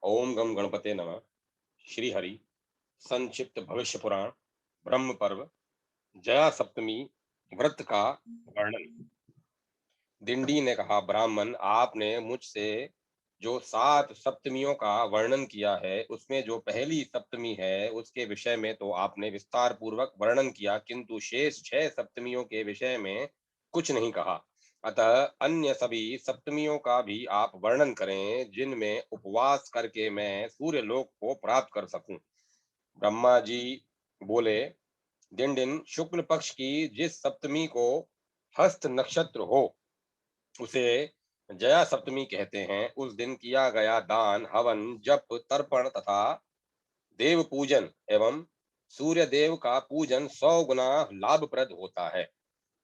ओम गम गणपते नमः। श्री हरि संक्षिप्त भविष्य पुराण ब्रह्म पर्व जया सप्तमी व्रत का वर्णन। दिंडी ने कहा, ब्राह्मण, आपने मुझसे जो 7 सप्तमियों का वर्णन किया है, उसमें जो पहली सप्तमी है उसके विषय में तो आपने विस्तार पूर्वक वर्णन किया, किंतु शेष 6 सप्तमियों के विषय में कुछ नहीं कहा। अतः अन्य सभी सप्तमियों का भी आप वर्णन करें, जिनमें उपवास करके मैं सूर्य लोक को प्राप्त कर सकूं। ब्रह्मा जी बोले, दिन दिन शुक्ल पक्ष की जिस सप्तमी को हस्त नक्षत्र हो, उसे जया सप्तमी कहते हैं। उस दिन किया गया दान, हवन, जप, तर्पण तथा देव पूजन एवं सूर्य देव का पूजन 100 गुना लाभप्रद होता है।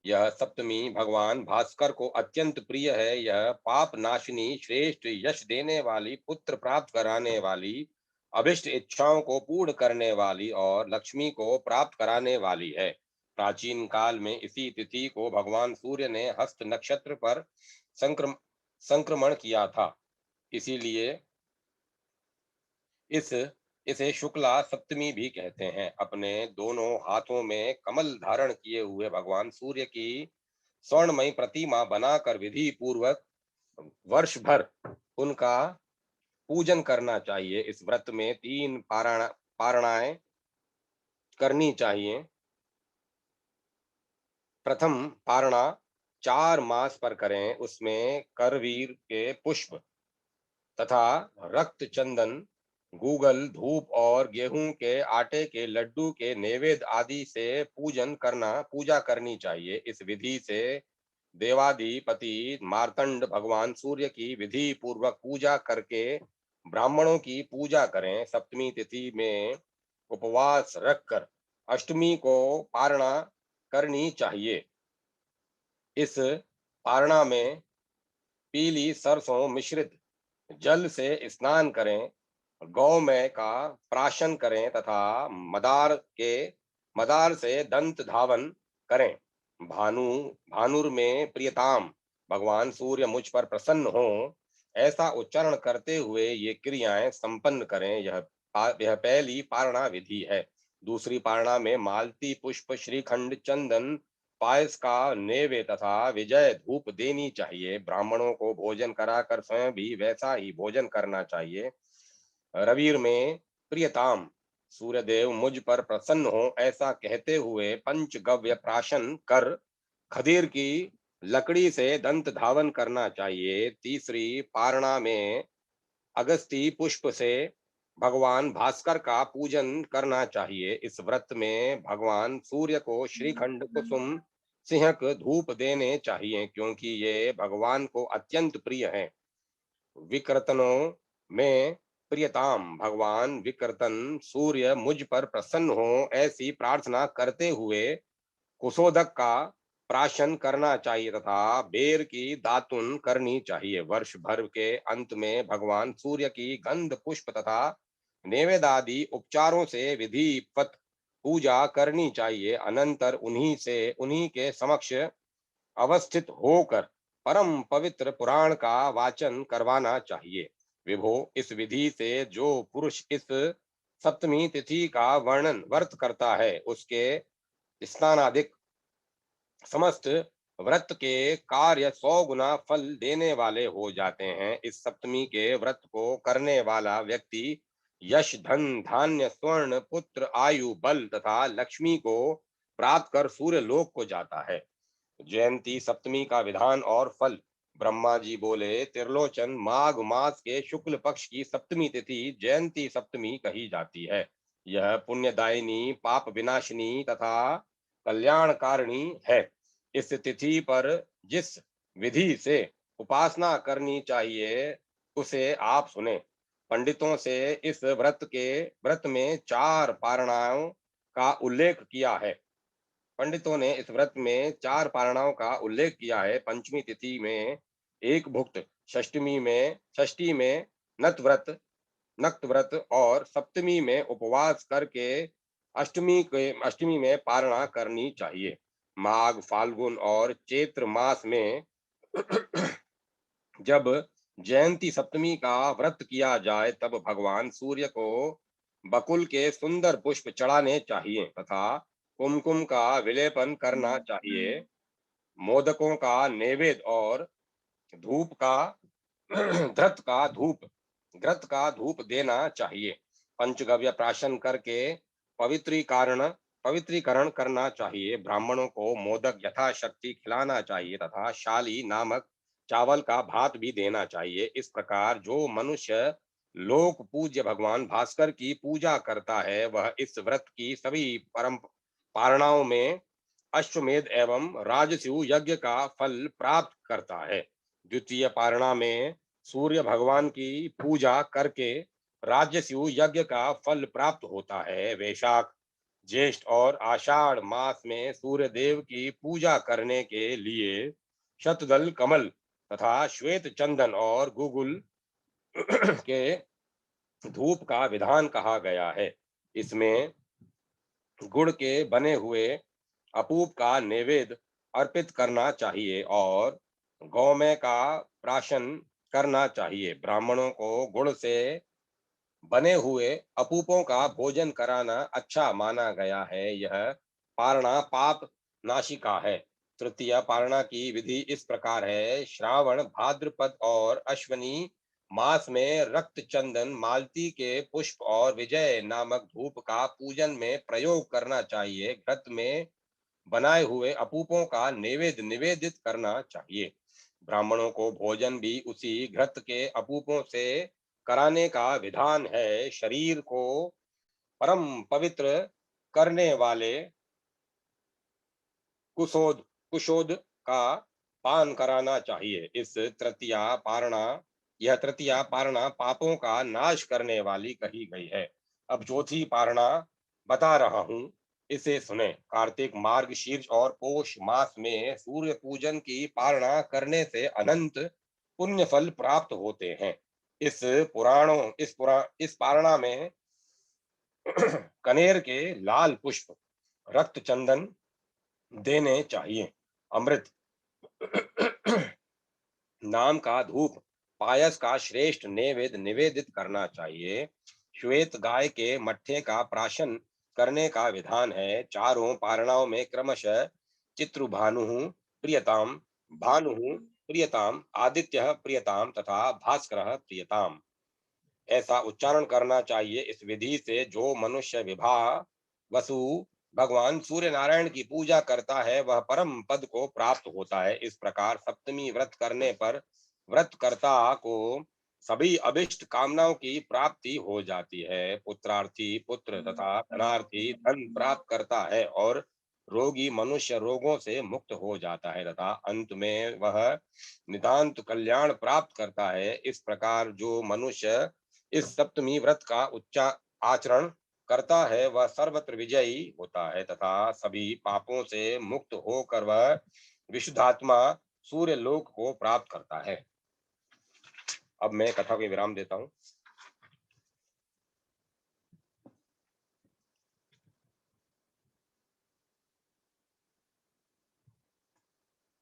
यह सप्तमी भगवान भास्कर को अत्यंत प्रिय है। यह पाप नाशिनी, श्रेष्ठ, यश देने वाली, पुत्र प्राप्त कराने वाली, अभिष्ट इच्छाओं को पूर्ण करने वाली और लक्ष्मी को प्राप्त कराने वाली है। प्राचीन काल में इसी तिथि को भगवान सूर्य ने हस्त नक्षत्र पर संक्रम संक्रमण किया था। इसीलिए इस इसे शुक्ला सप्तमी भी कहते हैं। अपने दोनों हाथों में कमल धारण किए हुए भगवान सूर्य की स्वर्णमयी प्रतिमा बनाकर विधि पूर्वक वर्ष भर उनका पूजन करना चाहिए। इस व्रत में 3 पारणाएं करनी चाहिए। प्रथम पारणा 4 मास पर करें। उसमें करवीर के पुष्प तथा रक्त चंदन, गूगल, धूप और गेहूं के आटे के लड्डू के नैवेद्य आदि से पूजा करनी चाहिए। इस विधि से देवाधिपति मार्तंड भगवान सूर्य की विधि पूर्वक पूजा करके ब्राह्मणों की पूजा करें। सप्तमी तिथि में उपवास रखकर अष्टमी को पारणा करनी चाहिए। इस पारणा में पीली सरसों मिश्रित जल से स्नान करें, गौमय का प्राशन करें तथा मदार से दंत धावन करें। भानु भानुर में प्रियताम, भगवान सूर्य मुझ पर प्रसन्न हो, ऐसा उच्चारण करते हुए ये क्रियाएं संपन्न करें। यह पहली पारणा विधि है। दूसरी पारणा में मालती पुष्प, श्रीखंड, चंदन, पायस का नैवेद्य तथा विजय धूप देनी चाहिए। ब्राह्मणों को भोजन कराकर स्वयं भी वैसा ही भोजन करना चाहिए। रविर में प्रियताम, सूर्यदेव मुझ पर प्रसन्न हो, ऐसा कहते हुए पंचगव्य प्राशन कर खदीर की लकड़ी से दंत धावन करना चाहिए। तीसरी पारणा में अगस्ती पुष्प से भगवान भास्कर का पूजन करना चाहिए। इस व्रत में भगवान सूर्य को श्रीखंड, कुसुम, सिंहक धूप देने चाहिए, क्योंकि ये भगवान को अत्यंत प्रिय हैं। विकृतनों में प्रियताम, भगवान विकृतन सूर्य मुझ पर प्रसन्न हो, ऐसी प्रार्थना करते हुए कुशोदक का प्राशन करना चाहिए तथा बेर की दातुन करनी चाहिए। वर्ष भर के अंत में भगवान सूर्य की गंध पुष्प तथा नैवेद्यादि उपचारों से विधिवत पूजा करनी चाहिए। अनंतर उन्हीं के समक्ष अवस्थित होकर परम पवित्र पुराण का वाचन करवाना चाहिए। विभो, इस विधि से जो पुरुष इस सप्तमी तिथि का वर्णन व्रत करता है, उसके स्नानादिक समस्त व्रत के कार्य 100 गुना फल देने वाले हो जाते हैं। इस सप्तमी के व्रत को करने वाला व्यक्ति यश, धन, धान्य, स्वर्ण, पुत्र, आयु, बल तथा लक्ष्मी को प्राप्त कर सूर्य लोक को जाता है। जयंती सप्तमी का विधान और फल। ब्रह्मा जी बोले, त्रिलोचन, माघ मास के शुक्ल पक्ष की सप्तमी तिथि जयंती सप्तमी कही जाती है। यह पुण्यदायिनी, पाप विनाशिनी तथा कल्याणकारिणी है। इस तिथि पर जिस विधि से उपासना करनी चाहिए, उसे आप सुने। पंडितों से इस व्रत में 4 पारणाओं का उल्लेख किया है। पंडितों ने इस व्रत में 4 पारणाओं का उल्लेख किया है। पंचमी तिथि में एक भुक्त, षष्ठी में नक्त व्रत और सप्तमी में उपवास करके अष्टमी में पारणा करनी चाहिए। माघ, फाल्गुन और चैत्र मास में जब जयंती सप्तमी का व्रत किया जाए तब भगवान सूर्य को बकुल के सुंदर पुष्प चढ़ाने चाहिए तथा कुमकुम का विलेपन करना चाहिए। मोदकों का नैवेद्य और धूप का धृत का धूप घृत का धूप देना चाहिए। पंचगव्य प्राशन करके पवित्रीकरण पवित्रीकरण करना चाहिए। ब्राह्मणों को मोदक यथाशक्ति खिलाना चाहिए तथा शाली नामक चावल का भात भी देना चाहिए। इस प्रकार जो मनुष्य लोक पूज्य भगवान भास्कर की पूजा करता है वह इस व्रत की सभी परम पारणाओं में अश्वमेध एवं राजस्यु यज्ञ का फल प्राप्त करता है। द्वितीय पारणा में सूर्य भगवान की पूजा करके राजस्यु यज्ञ का फल प्राप्त होता है। वैशाख ज्येष्ठ और आषाढ़ मास में सूर्य देव की पूजा करने के लिए शतदल कमल तथा श्वेत चंदन और गुगुल के धूप का विधान कहा गया है। इसमें गुड़ के बने हुए अपूप का नैवेद्य अर्पित करना चाहिए और गौमय का प्राशन करना चाहिए। ब्राह्मणों को गुड़ से बने हुए अपूपों का भोजन कराना अच्छा माना गया है। यह पारणा पाप नाशिका है। तृतीय पारणा की विधि इस प्रकार है। श्रावण भाद्रपद और अश्वनी मास में रक्त चंदन मालती के पुष्प और विजय नामक धूप का पूजन में प्रयोग करना चाहिए। घृत में बनाए हुए अपूपों का नैवेद्य निवेदित करना चाहिए। ब्राह्मणों को भोजन भी उसी घृत के अपूपों से कराने का विधान है। शरीर को परम पवित्र करने वाले कुशोद कुशोद का पान कराना चाहिए। इस तृतीया पारणा यह तृतीया पारणा पापों का नाश करने वाली कही गई है। अब चौथी पारणा बता रहा हूँ, इसे सुने। कार्तिक मार्ग शीर्ष और पौष मास में सूर्य पूजन की पारणा करने से अनंत पुण्य फल प्राप्त होते हैं। इस पारणा में कनेर के लाल पुष्प रक्त चंदन देने चाहिए। अमृत नाम का धूप पायस का श्रेष्ठ नैवेद्य निवेदित करना चाहिए। श्वेत गाय के मट्ठे का प्राशन करने का विधान है। चारों पारणाओं में क्रमशः चित्रुभानु प्रियताम, भानु प्रियताम, आदित्य प्रियताम तथा भास्कर प्रियताम ऐसा उच्चारण करना चाहिए। इस विधि से जो मनुष्य विवाह वसु भगवान सूर्य नारायण की पूजा करता है वह परम पद को प्राप्त होता है। इस प्रकार सप्तमी व्रत करने पर व्रतकर्ता को सभी अभिष्ट कामनाओं की प्राप्ति हो जाती है। पुत्रार्थी पुत्र तथा धनार्थी धन प्राप्त करता है और रोगी मनुष्य रोगों से मुक्त हो जाता है तथा अंत में वह नितांत कल्याण प्राप्त करता है। इस प्रकार जो मनुष्य इस सप्तमी व्रत का उच्चा आचरण करता है वह सर्वत्र विजयी होता है तथा सभी पापों से मुक्त होकर वह विशुद्धात्मा सूर्य लोक को प्राप्त करता है। अब मैं कथा को विराम देता हूँ।